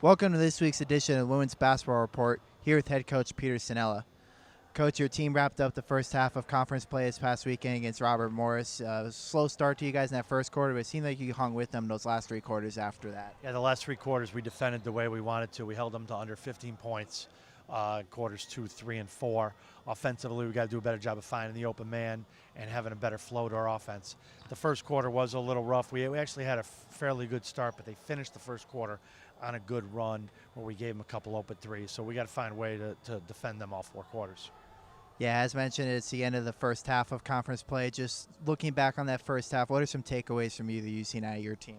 Welcome to this week's edition of Women's Basketball Report, here with head coach Peter Cinella. Coach, your team wrapped up the first half of conference play this past weekend against Robert Morris. It was a slow start to you guys in that first quarter, but it seemed like you hung with them those last three quarters after that. Yeah, the last three quarters we defended the way we wanted to. We held them to under 15 points, quarters 2, 3, and 4. Offensively, we got to do a better job of finding the open man and having a better flow to our offense. The first quarter was a little rough. We actually had a fairly good start, but they finished the first quarter on a good run where we gave them a couple open threes. So we got to find a way to defend them all 4 quarters. Yeah, as mentioned, it's the end of the first half of conference play. Just looking back on that first half, what are some takeaways from you that you've seen out of your team?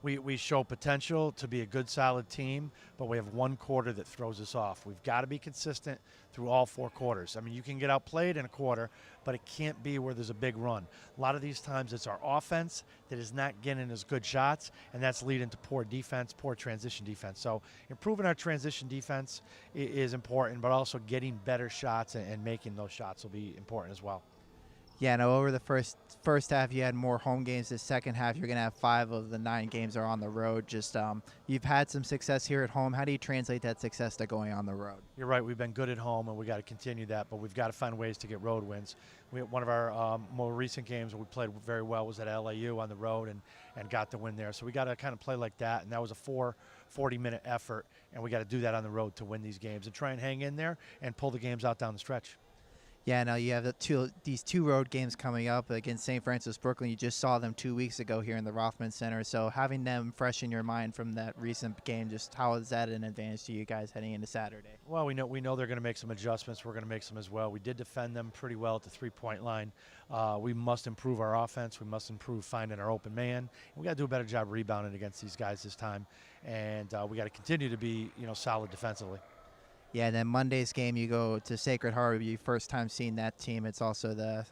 We show potential to be a good, solid team, but we have one quarter that throws us off. We've got to be consistent through all 4 quarters. I mean, you can get outplayed in a quarter, but it can't be where there's a big run. A lot of these times it's our offense that is not getting as good shots, and that's leading to poor defense, poor transition defense. So improving our transition defense is important, but also getting better shots and making those shots will be important as well. Yeah, no, over the first half, you had more home games. The second half, you're going to have 5 of the 9 games are on the road. Just you've had some success here at home. How do you translate that success to going on the road? You're right. We've been good at home, and we got to continue that, but we've got to find ways to get road wins. One of our more recent games where we played very well was at LAU on the road and got the win there. So we got to kind of play like that, and that was a 40-minute effort, and we got to do that on the road to win these games and try and hang in there and pull the games out down the stretch. Yeah, now you have these two road games coming up against St. Francis Brooklyn. You just saw them 2 weeks ago here in the Rothman Center. So having them fresh in your mind from that recent game, just how is that an advantage to you guys heading into Saturday? Well, we know they're going to make some adjustments. We're going to make some as well. We did defend them pretty well at the three-point line. We must improve our offense. We must improve finding our open man. We got to do a better job rebounding against these guys this time, and we got to continue to be solid defensively. Yeah, and then Monday's game, you go to Sacred Heart. You first time seeing that team. It's also the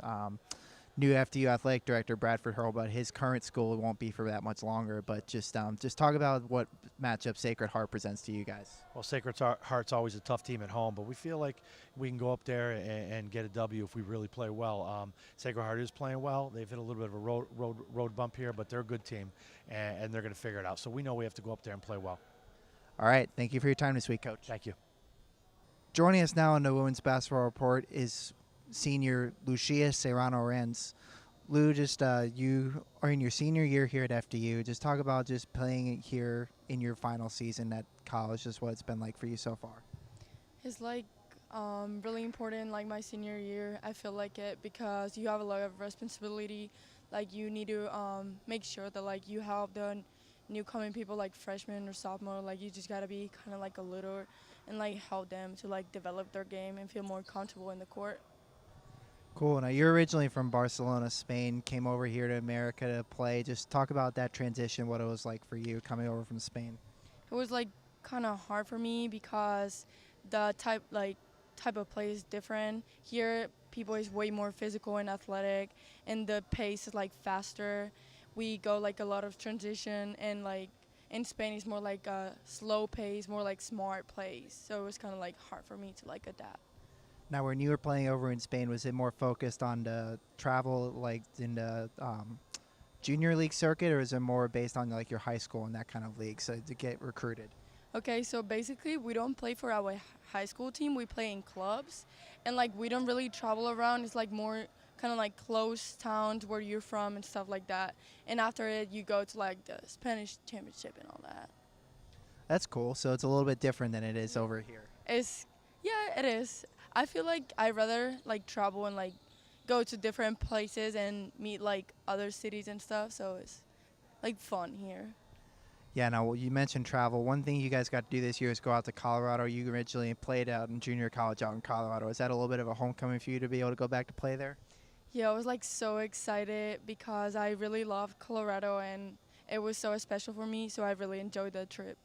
new FDU athletic director, Bradford Hurl, but his current school won't be for that much longer. But just talk about what matchup Sacred Heart presents to you guys. Well, Sacred Heart's always a tough team at home, but we feel like we can go up there and get a W if we really play well. Sacred Heart is playing well. They've hit a little bit of a road bump here, but they're a good team, and they're going to figure it out. So we know we have to go up there and play well. All right. Thank you for your time this week, Coach. Thank you. Joining us now on the Women's Basketball Report is senior Lucia Serrano-Ranz. Lou, just you are in your senior year here at FDU. Just talk about just playing here in your final season at college, just what it's been like for you so far. It's like really important, like my senior year. I feel like it because you have a lot of responsibility. Like you need to make sure that like you help the new coming people like freshmen or sophomore. Like you just gotta be kind of like a leader and like help them to like develop their game and feel more comfortable in the court. Cool. Now you're originally from Barcelona, Spain, came over here to America to play. Just talk about that transition, what it was like for you coming over from Spain. It was like kind of hard for me because the type of play is different. Here people is way more physical and athletic and the pace is like faster. We go like a lot of transition and like in Spain it's more like a slow pace, more like smart plays. So it was kind of like hard for me to like adapt. Now when you were playing over in Spain, was it more focused on the travel like in the junior league circuit, or is it more based on like your high school and that kind of league, so to get recruited? Okay, so basically we don't play for our high school team, we play in clubs and like we don't really travel around. It's like more kind of like close towns where you're from and stuff like that. And after it, you go to like the Spanish championship and all that. That's cool. So it's a little bit different than it is over here. Yeah, it is. I feel like I'd rather like travel and like go to different places and meet like other cities and stuff. So it's like fun here. Yeah, now you mentioned travel. One thing you guys got to do this year is go out to Colorado. You originally played out in junior college out in Colorado. Is that a little bit of a homecoming for you to be able to go back to play there? Yeah, I was like so excited because I really love Colorado and it was so special for me, so I really enjoyed the trip.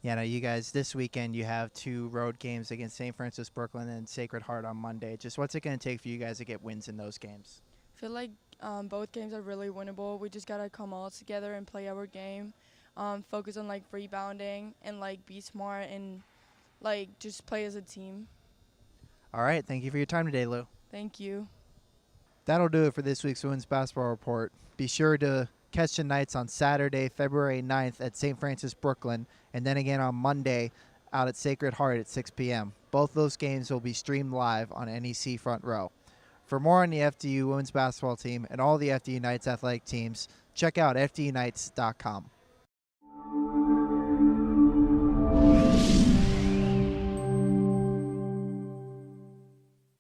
Yeah, now you guys, this weekend you have 2 road games against St. Francis Brooklyn and Sacred Heart on Monday. Just what's it going to take for you guys to get wins in those games? I feel like both games are really winnable. We just got to come all together and play our game, focus on like rebounding and like be smart and like just play as a team. All right, thank you for your time today, Lou. Thank you. That'll do it for this week's Women's Basketball Report. Be sure to catch the Knights on Saturday, February 9th at St. Francis, Brooklyn, and then again on Monday out at Sacred Heart at 6 p.m. Both those games will be streamed live on NEC Front Row. For more on the FDU women's basketball team and all the FDU Knights athletic teams, check out fdunites.com.